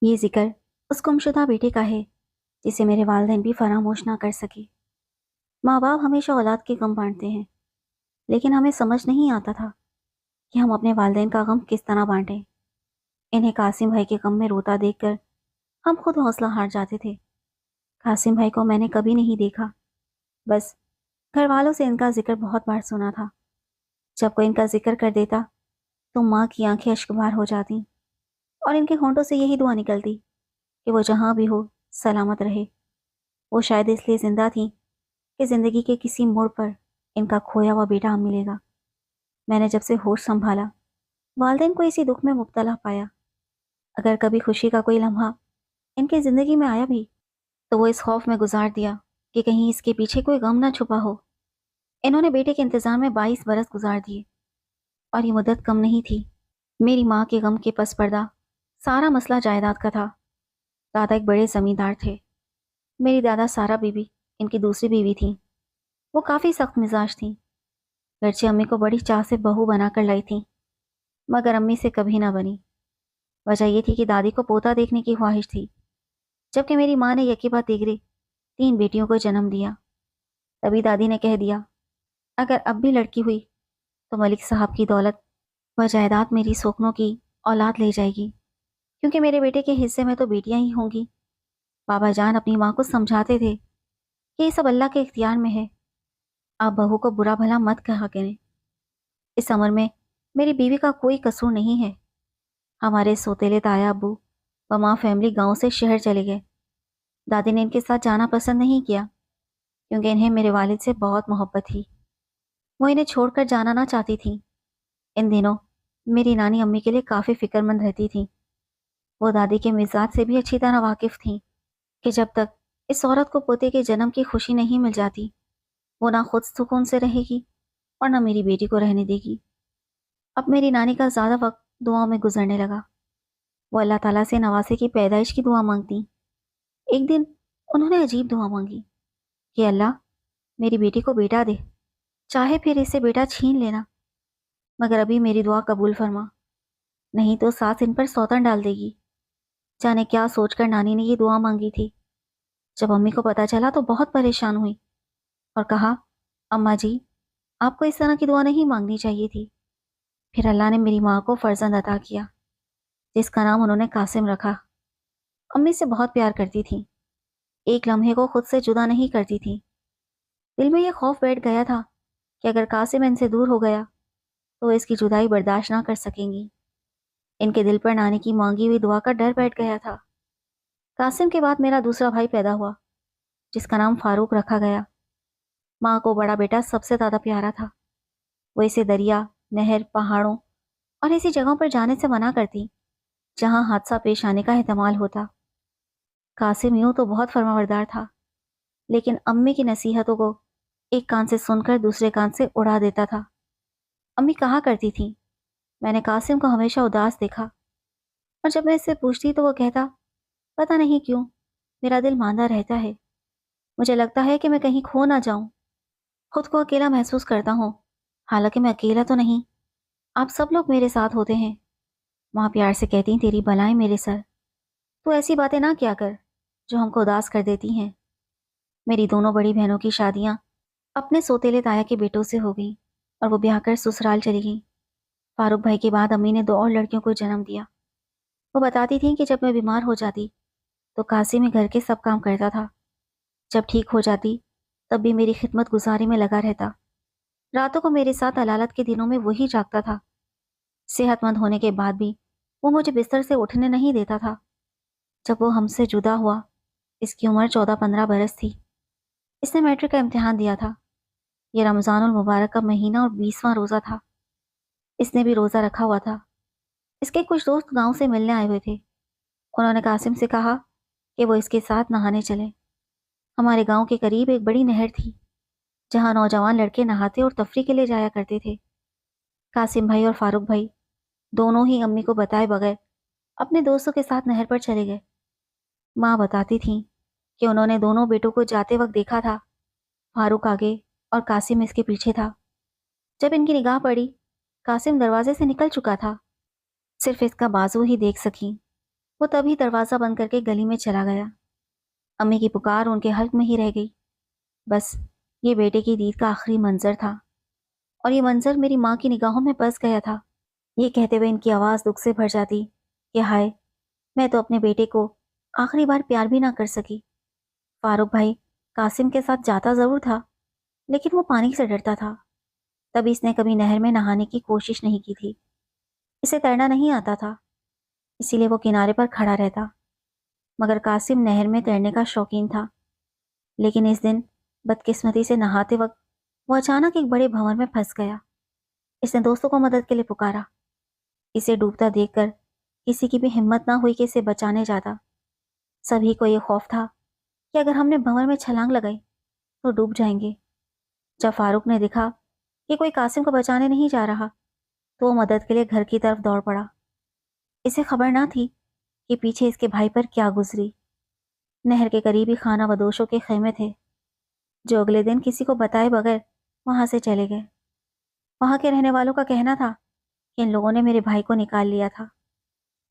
یہ ذکر اس گمشدہ بیٹے کا ہے جسے میرے والدین بھی فراموش نہ کر سکے۔ ماں باپ ہمیشہ اولاد کے غم بانٹتے ہیں، لیکن ہمیں سمجھ نہیں آتا تھا کہ ہم اپنے والدین کا غم کس طرح بانٹیں۔ انہیں قاسم بھائی کے غم میں روتا دیکھ کر ہم خود حوصلہ ہار جاتے تھے۔ قاسم بھائی کو میں نے کبھی نہیں دیکھا، بس گھر والوں سے ان کا ذکر بہت بار سنا تھا۔ جب کوئی ان کا ذکر کر دیتا تو ماں کی آنکھیں اشکبار ہو جاتی اور ان کے ہونٹوں سے یہی دعا نکلتی کہ وہ جہاں بھی ہو سلامت رہے۔ وہ شاید اس لیے زندہ تھیں کہ زندگی کے کسی موڑ پر ان کا کھویا ہوا بیٹا ہم ملے گا۔ میں نے جب سے ہوش سنبھالا والدین کو اسی دکھ میں مبتلا پایا۔ اگر کبھی خوشی کا کوئی لمحہ ان کی زندگی میں آیا بھی تو وہ اس خوف میں گزار دیا کہ کہیں اس کے پیچھے کوئی غم نہ چھپا ہو۔ انہوں نے بیٹے کے انتظار میں 22 برس گزار دیے، اور یہ مدت کم نہیں تھی۔ میری ماں کے غم کے پس پردہ سارا مسئلہ جائیداد کا تھا۔ دادا ایک بڑے زمیندار تھے۔ میری دادا سارا بیوی ان کی دوسری بیوی تھیں۔ وہ کافی سخت مزاج تھیں، گرچہ امی کو بڑی چاہ سے بہو بنا کر لائی تھیں، مگر امی سے کبھی نہ بنی۔ وجہ یہ تھی کہ دادی کو پوتا دیکھنے کی خواہش تھی، جبکہ میری ماں نے یکے بعد دیگرے 3 بیٹیوں کو جنم دیا۔ تبھی دادی نے کہہ دیا، اگر اب بھی لڑکی ہوئی تو ملک صاحب کی دولت و جائیداد میری سوکنوں کی اولاد لے جائے گی، کیونکہ میرے بیٹے کے حصے میں تو بیٹیاں ہی ہوں گی۔ بابا جان اپنی ماں کو سمجھاتے تھے کہ یہ سب اللہ کے اختیار میں ہے، آپ بہو کو برا بھلا مت کہا کریں۔ اس عمر میں میری بیوی کا کوئی قصور نہیں ہے۔ ہمارے سوتیلے تایا ابو و ماں فیملی گاؤں سے شہر چلے گئے۔ دادی نے ان کے ساتھ جانا پسند نہیں کیا، کیونکہ انہیں میرے والد سے بہت محبت تھی۔ وہ انہیں چھوڑ کر جانا نہ چاہتی تھیں۔ ان دنوں میری نانی امی کے لیے کافی فکر مند رہتی تھیں۔ وہ دادی کے مزاج سے بھی اچھی طرح واقف تھیں کہ جب تک اس عورت کو پوتے کے جنم کی خوشی نہیں مل جاتی، وہ نہ خود سکون سے رہے گی اور نہ میری بیٹی کو رہنے دے گی۔ اب میری نانی کا زیادہ وقت دعاؤں میں گزرنے لگا۔ وہ اللہ تعالیٰ سے نواسے کی پیدائش کی دعا مانگتی۔ ایک دن انہوں نے عجیب دعا مانگی کہ اللہ میری بیٹی کو بیٹا دے، چاہے پھر اسے بیٹا چھین لینا، مگر ابھی میری دعا قبول فرما، نہیں تو ساس ان پر سوتن ڈال دے گی۔ جانے کیا سوچ کر نانی نے یہ دعا مانگی تھی۔ جب امی کو پتا چلا تو بہت پریشان ہوئی اور کہا، اماں جی آپ کو اس طرح کی دعا نہیں مانگنی چاہیے تھی۔ پھر اللہ نے میری ماں کو فرزند عطا کیا، جس کا نام انہوں نے قاسم رکھا۔ امی سے بہت پیار کرتی تھی، ایک لمحے کو خود سے جدا نہیں کرتی تھی۔ دل میں یہ خوف بیٹھ گیا تھا کہ اگر قاسم ان سے دور ہو گیا تو وہ اس کی جدائی برداشت نہ کر سکیں گی۔ ان کے دل پر نانی کی مانگی ہوئی دعا کا ڈر بیٹھ گیا تھا۔ قاسم کے بعد میرا دوسرا بھائی پیدا ہوا، جس کا نام فاروق رکھا گیا۔ ماں کو بڑا بیٹا سب سے زیادہ پیارا تھا۔ وہ اسے دریا، نہر، پہاڑوں اور ایسی جگہوں پر جانے سے منع کرتی جہاں حادثہ پیش آنے کا احتمال ہوتا۔ قاسم یوں تو بہت فرمانبردار تھا، لیکن امی کی نصیحتوں کو ایک کان سے سن کر دوسرے کان سے اڑا دیتا تھا۔ امی کہا کرتی تھی، میں نے قاسم کو ہمیشہ اداس دیکھا، اور جب میں اس سے پوچھتی تو وہ کہتا، پتہ نہیں کیوں میرا دل ماندہ رہتا ہے، مجھے لگتا ہے کہ میں کہیں کھو نہ جاؤں، خود کو اکیلا محسوس کرتا ہوں، حالانکہ میں اکیلا تو نہیں، آپ سب لوگ میرے ساتھ ہوتے ہیں۔ ماں پیار سے کہتی، تیری بلائیں میرے سر، تو ایسی باتیں نہ کیا کر جو ہم کو اداس کر دیتی ہیں۔ میری دونوں بڑی بہنوں کی شادیاں اپنے سوتیلے تایا کے بیٹوں سے ہو گئیں اور وہ بیاہ کر سسرال چلی گئیں۔ فاروق بھائی کے بعد امی نے 2 اور لڑکیوں کو جنم دیا۔ وہ بتاتی تھیں کہ جب میں بیمار ہو جاتی تو قاسم ہی گھر کے سب کام کرتا تھا، جب ٹھیک ہو جاتی تب بھی میری خدمت گزاری میں لگا رہتا۔ راتوں کو میرے ساتھ علالت کے دنوں میں وہی جاگتا تھا۔ صحت مند ہونے کے بعد بھی وہ مجھے بستر سے اٹھنے نہیں دیتا تھا۔ جب وہ ہم سے جدا ہوا، اس کی عمر 14-15 برس تھی۔ اس نے میٹرک کا امتحان دیا تھا۔ یہ رمضان المبارک کا مہینہ اور 20واں روزہ تھا۔ اس نے بھی روزہ رکھا ہوا تھا۔ اس کے کچھ دوست گاؤں سے ملنے آئے ہوئے تھے۔ انہوں نے قاسم سے کہا کہ وہ اس کے ساتھ نہانے چلے۔ ہمارے گاؤں کے قریب ایک بڑی نہر تھی جہاں نوجوان لڑکے نہاتے اور تفریح کے لیے جایا کرتے تھے۔ قاسم بھائی اور فاروق بھائی دونوں ہی امی کو بتائے بغیر اپنے دوستوں کے ساتھ نہر پر چلے گئے۔ ماں بتاتی تھیں کہ انہوں نے دونوں بیٹوں کو جاتے وقت دیکھا تھا، فاروق آگے اور قاسم اس کے پیچھے تھا۔ جب ان کی نگاہ پڑی، قاسم دروازے سے نکل چکا تھا، صرف اس کا بازو ہی دیکھ سکیں۔ وہ تبھی دروازہ بند کر کے گلی میں چلا گیا۔ امی کی پکار ان کے حلق میں ہی رہ گئی۔ بس یہ بیٹے کی دید کا آخری منظر تھا، اور یہ منظر میری ماں کی نگاہوں میں بس گیا تھا۔ یہ کہتے ہوئے ان کی آواز دکھ سے بھر جاتی کہ ہائے، میں تو اپنے بیٹے کو آخری بار پیار بھی نہ کر سکی۔ فاروق بھائی قاسم کے ساتھ جاتا ضرور تھا، لیکن وہ پانی سے ڈرتا تھا، تبھی اس نے کبھی نہر میں نہانے کی کوشش نہیں کی تھی۔ اسے تیرنا نہیں آتا تھا، اسی لیے وہ کنارے پر کھڑا رہتا۔ مگر قاسم نہر میں تیرنے کا شوقین تھا، لیکن اس دن بدقسمتی سے نہاتے وقت وہ اچانک ایک بڑے بھنور میں پھنس گیا۔ اس نے دوستوں کو مدد کے لیے پکارا۔ اسے ڈوبتا دیکھ کر کسی کی بھی ہمت نہ ہوئی کہ اسے بچانے جاتا۔ سبھی کو یہ خوف تھا کہ اگر ہم نے بھنور میں چھلانگ لگائی تو ڈوب جائیں گے۔ جب فاروق نے دیکھا کہ کوئی قاسم کو بچانے نہیں جا رہا تو وہ مدد کے لیے گھر کی طرف دوڑ پڑا۔ اسے خبر نہ تھی کہ پیچھے اس کے بھائی پر کیا گزری۔ نہر کے قریب ہی خانہ بدوشوں کے خیمے تھے، جو اگلے دن کسی کو بتائے بغیر وہاں سے چلے گئے۔ وہاں کے رہنے والوں کا کہنا تھا کہ ان لوگوں نے میرے بھائی کو نکال لیا تھا،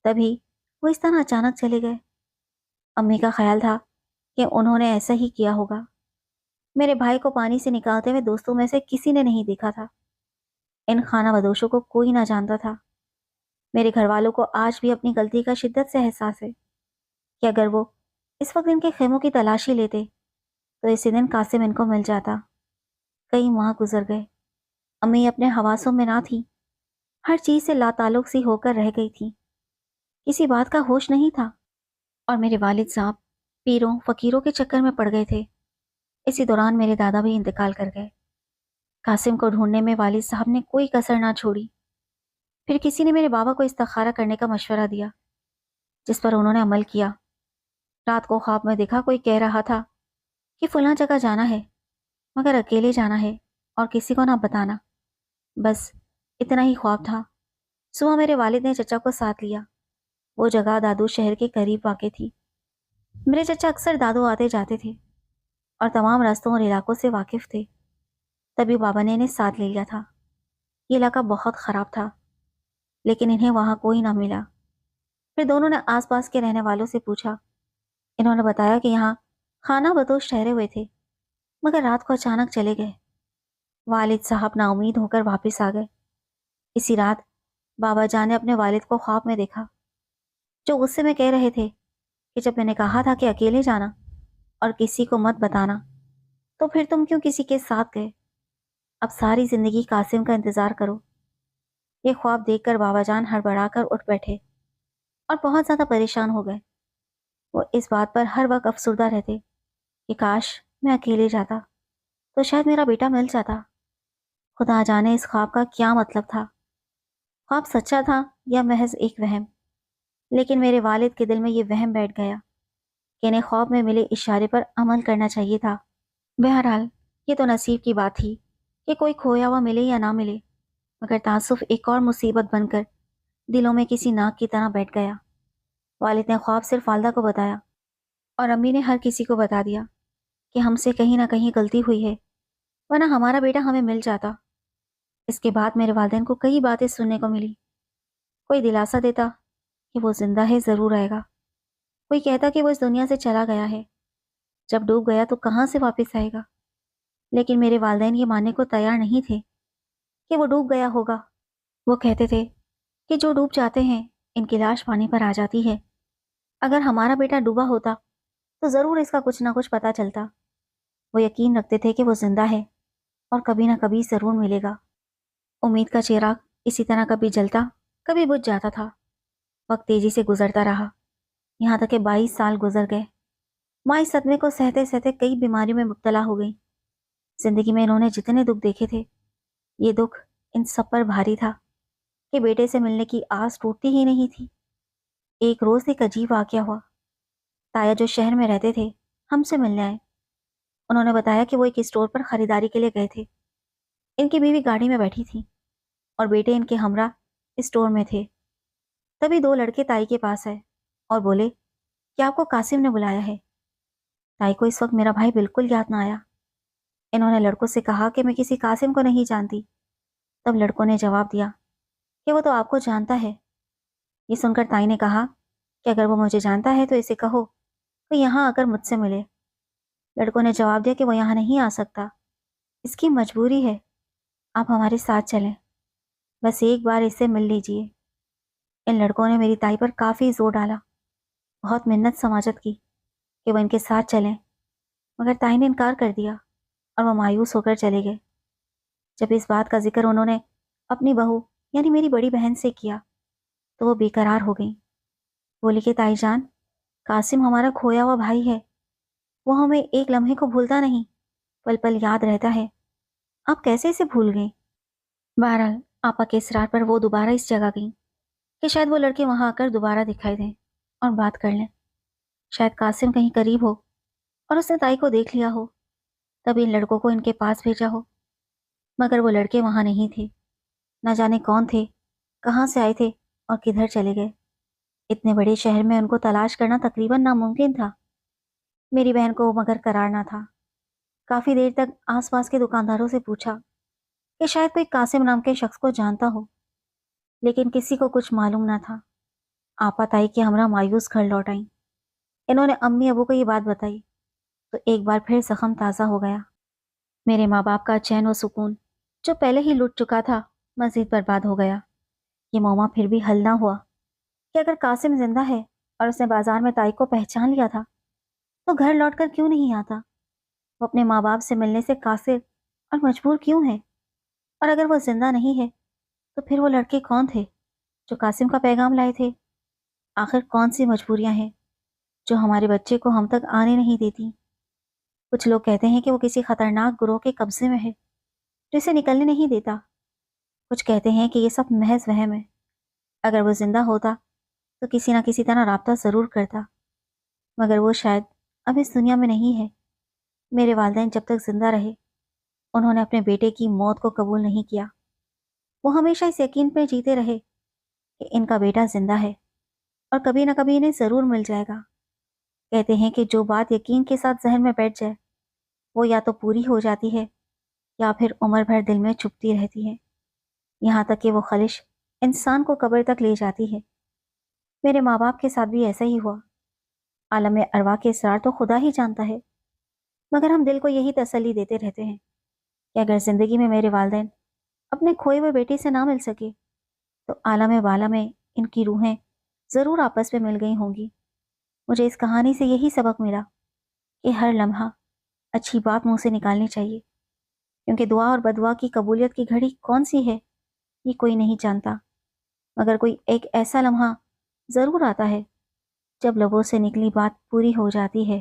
تبھی وہ اس طرح اچانک چلے گئے۔ امی کا خیال تھا کہ انہوں نے ایسا ہی کیا ہوگا۔ میرے بھائی کو پانی سے نکالتے ہوئے دوستوں میں سے کسی نے نہیں دیکھا تھا۔ ان خانہ بدوشوں کو کوئی نہ جانتا تھا۔ میرے گھر والوں کو آج بھی اپنی غلطی کا شدت سے احساس ہے کہ اگر وہ اس وقت ان کے خیموں کی تلاشی لیتے تو اسی دن قاسم ان کو مل جاتا۔ کئی ماہ گزر گئے۔ امی اپنے حواسوں میں نہ تھی، ہر چیز سے لاتعلق سی ہو کر رہ گئی تھی، کسی بات کا ہوش نہیں تھا، اور میرے والد صاحب پیروں فقیروں کے چکر میں پڑ گئے تھے۔ اسی دوران میرے دادا بھی انتقال کر گئے۔ قاسم کو ڈھونڈنے میں والد صاحب نے کوئی کسر نہ چھوڑی۔ پھر کسی نے میرے بابا کو استخارہ کرنے کا مشورہ دیا، جس پر انہوں نے عمل کیا۔ رات کو خواب میں دیکھا کوئی کہہ رہا تھا کہ فلاں جگہ جانا ہے، مگر اکیلے جانا ہے اور کسی کو نہ بتانا۔ بس اتنا ہی خواب تھا۔ صبح میرے والد نے چچا کو ساتھ لیا۔ وہ جگہ دادو شہر کے قریب واقع تھی۔ میرے چچا اکثر دادو آتے جاتے تھے اور تمام راستوں اور علاقوں سے واقف تھے، تبھی بابا نے انہیں ساتھ لے لیا تھا۔ یہ علاقہ بہت خراب تھا، لیکن انہیں وہاں کوئی نہ ملا۔ پھر دونوں نے آس پاس کے رہنے والوں سے پوچھا۔ انہوں نے بتایا کہ یہاں خانہ بدوش ٹھہرے ہوئے تھے، مگر رات کو اچانک چلے گئے۔ والد صاحب نا امید ہو کر واپس آ گئے۔ اسی رات بابا جان نے اپنے والد کو خواب میں دیکھا، جو غصے میں کہہ رہے تھے کہ جب میں نے کہا تھا کہ اکیلے جانا اور کسی کو مت بتانا، تو پھر تم کیوں کسی کے ساتھ گئے؟ اب ساری زندگی قاسم کا انتظار کرو۔ یہ خواب دیکھ کر بابا جان ہڑبڑا کر اٹھ بیٹھے اور بہت زیادہ پریشان ہو گئے۔ وہ اس بات پر ہر وقت افسردہ رہتے کہ کاش میں اکیلے جاتا تو شاید میرا بیٹا مل جاتا۔ خدا جانے اس خواب کا کیا مطلب تھا، خواب سچا تھا یا محض ایک وہم، لیکن میرے والد کے دل میں یہ وہم بیٹھ گیا کہ انہیں خواب میں ملے اشارے پر عمل کرنا چاہیے تھا۔ بہرحال یہ تو نصیب کی بات تھی کہ کوئی کھویا ہوا ملے یا نہ ملے، مگر تعصف ایک اور مصیبت بن کر دلوں میں کسی ناک کی طرح بیٹھ گیا۔ والد نے خواب صرف والدہ کو بتایا اور امی نے ہر کسی کو بتا دیا کہ ہم سے کہیں نہ کہیں غلطی ہوئی ہے، ورنہ ہمارا بیٹا ہمیں مل جاتا۔ اس کے بعد میرے والدین کو کئی باتیں سننے کو ملی۔ کوئی دلاسا دیتا کہ وہ زندہ ہے، ضرور آئے گا۔ کوئی کہتا کہ وہ اس دنیا سے چلا گیا ہے، جب ڈوب گیا تو کہاں سے واپس آئے گا۔ لیکن میرے والدین یہ ماننے کو تیار نہیں تھے کہ وہ ڈوب گیا ہوگا۔ وہ کہتے تھے کہ جو ڈوب جاتے ہیں ان کی لاش پانی پر آ جاتی ہے، اگر ہمارا بیٹا ڈوبا ہوتا تو ضرور اس کا کچھ نہ کچھ پتہ چلتا۔ وہ یقین رکھتے تھے کہ وہ زندہ ہے اور کبھی نہ کبھی ضرور ملے گا۔ امید کا چراغ اسی طرح کبھی جلتا کبھی بجھ جاتا تھا۔ وقت تیزی سے گزرتا رہا، یہاں تک کہ 22 سال گزر گئے۔ ماں اس صدمے کو سہتے سہتے کئی بیماریوں میں مبتلا ہو گئی۔ زندگی میں انہوں نے جتنے دکھ دیکھے تھے، یہ دکھ ان سب پر بھاری تھا کہ بیٹے سے ملنے کی آس ٹوٹتی ہی نہیں تھی۔ ایک روز ایک عجیب واقعہ ہوا۔ تایا جو شہر میں رہتے تھے ہم سے ملنے آئے۔ انہوں نے بتایا کہ وہ ایک اسٹور پر خریداری کے لیے گئے تھے۔ ان کی بیوی گاڑی میں بیٹھی تھی اور بیٹے ان کے ہمراہ اسٹور میں تھے۔ تبھی 2 لڑکے تائی کے پاس آئے اور بولے کہ آپ کو قاسم نے بلایا ہے۔ تائی کو اس وقت میرا بھائی بالکل یاد نہ آیا۔ انہوں نے لڑکوں سے کہا کہ میں کسی قاسم کو نہیں جانتی۔ تب لڑکوں نے جواب دیا کہ وہ تو آپ کو جانتا ہے۔ یہ سن کر تائی نے کہا کہ اگر وہ مجھے جانتا ہے تو اسے کہو کہ یہاں آ کر مجھ سے ملے۔ لڑکوں نے جواب دیا کہ وہ یہاں نہیں آ سکتا، اس کی مجبوری ہے، آپ ہمارے ساتھ چلیں، بس ایک بار اس سے مل لیجئے۔ ان لڑکوں نے میری تائی پر کافی زور ڈالا، بہت منت سماجت کی کہ وہ ان کے ساتھ چلیں، مگر تائی نے انکار کر دیا اور وہ مایوس ہو کر چلے گئے۔ جب اس بات کا ذکر انہوں نے اپنی بہو یعنی میری بڑی بہن سے کیا تو وہ بے قرار ہو گئی۔ بولی کہ تائی جان، قاسم ہمارا کھویا ہوا بھائی ہے، وہ ہمیں ایک لمحے کو بھولتا نہیں، پل پل یاد رہتا ہے، آپ کیسے اسے بھول گئیں؟ بہرحال آپا کے اصرار پر وہ دوبارہ اس جگہ گئیں کہ شاید وہ لڑکے وہاں آ کر دوبارہ دکھائی دیں اور بات کر لیں۔ شاید قاسم کہیں قریب ہو اور اس نے تائی کو دیکھ لیا ہو، تب ان لڑکوں کو ان کے پاس بھیجا ہو، مگر وہ لڑکے وہاں نہیں تھے۔ نہ جانے کون تھے، کہاں سے آئے تھے اور کدھر چلے گئے۔ اتنے بڑے شہر میں ان کو تلاش کرنا تقریباً ناممکن تھا۔ میری بہن کو مگر قرار نہ تھا۔ کافی دیر تک آس پاس کے دکانداروں سے پوچھا کہ شاید کوئی قاسم نام کے شخص کو جانتا ہو، لیکن کسی کو کچھ معلوم نہ تھا۔ آپا تائی کے ہمراہ مایوس گھر لوٹ آئیں۔ انہوں نے امی ابو کو یہ بات بتائی تو ایک بار پھر زخم تازہ ہو گیا۔ میرے ماں باپ کا چین و سکون جو پہلے ہی لٹ چکا تھا مزید برباد ہو گیا۔ یہ معامہ پھر بھی حل نہ ہوا کہ اگر قاسم زندہ ہے اور اس نے بازار میں تائی کو پہچان لیا تھا تو گھر لوٹ کر کیوں نہیں آتا؟ وہ اپنے ماں باپ سے ملنے سے قاصر اور مجبور کیوں ہے؟ اور اگر وہ زندہ نہیں ہے تو پھر وہ لڑکے کون تھے جو قاسم کا پیغام لائے تھے؟ آخر کون سی مجبوریاں ہیں جو ہمارے بچے کو ہم تک آنے نہیں دیتی؟ کچھ لوگ کہتے ہیں کہ وہ کسی خطرناک گروہ کے قبضے میں ہے جو اسے نکلنے نہیں دیتا۔ کچھ کہتے ہیں کہ یہ سب محض وہم ہے۔ اگر وہ زندہ ہوتا تو کسی نہ کسی طرح رابطہ ضرور کرتا، مگر وہ شاید اب اس دنیا میں نہیں ہے۔ میرے والدین جب تک زندہ رہے انہوں نے اپنے بیٹے کی موت کو قبول نہیں کیا۔ وہ ہمیشہ اس یقین پہ جیتے رہے کہ ان کا بیٹا زندہ ہے اور کبھی نہ کبھی انہیں ضرور مل جائے گا۔ کہتے ہیں کہ جو بات یقین کے ساتھ ذہن میں بیٹھ جائے وہ یا تو پوری ہو جاتی ہے یا پھر عمر بھر دل میں چھپتی رہتی ہے، یہاں تک کہ وہ خلش انسان کو قبر تک لے جاتی ہے۔ میرے ماں باپ کے ساتھ بھی ایسا ہی ہوا۔ عالم ارواح کے اسرار تو خدا ہی جانتا ہے، مگر ہم دل کو یہی تسلی دیتے رہتے ہیں کہ اگر زندگی میں میرے والدین اپنے کھوئے ہوئے بیٹے سے نہ مل سکے تو عالم بالا میں ان کی روحیں ضرور آپس میں مل گئی ہوں گی۔ مجھے اس کہانی سے یہی سبق ملا کہ ہر لمحہ اچھی بات منہ سے نکالنی چاہیے، کیونکہ دعا اور بدعا کی قبولیت کی گھڑی کون سی ہے یہ کوئی نہیں جانتا، مگر کوئی ایک ایسا لمحہ ضرور آتا ہے جب لبوں سے نکلی بات پوری ہو جاتی ہے۔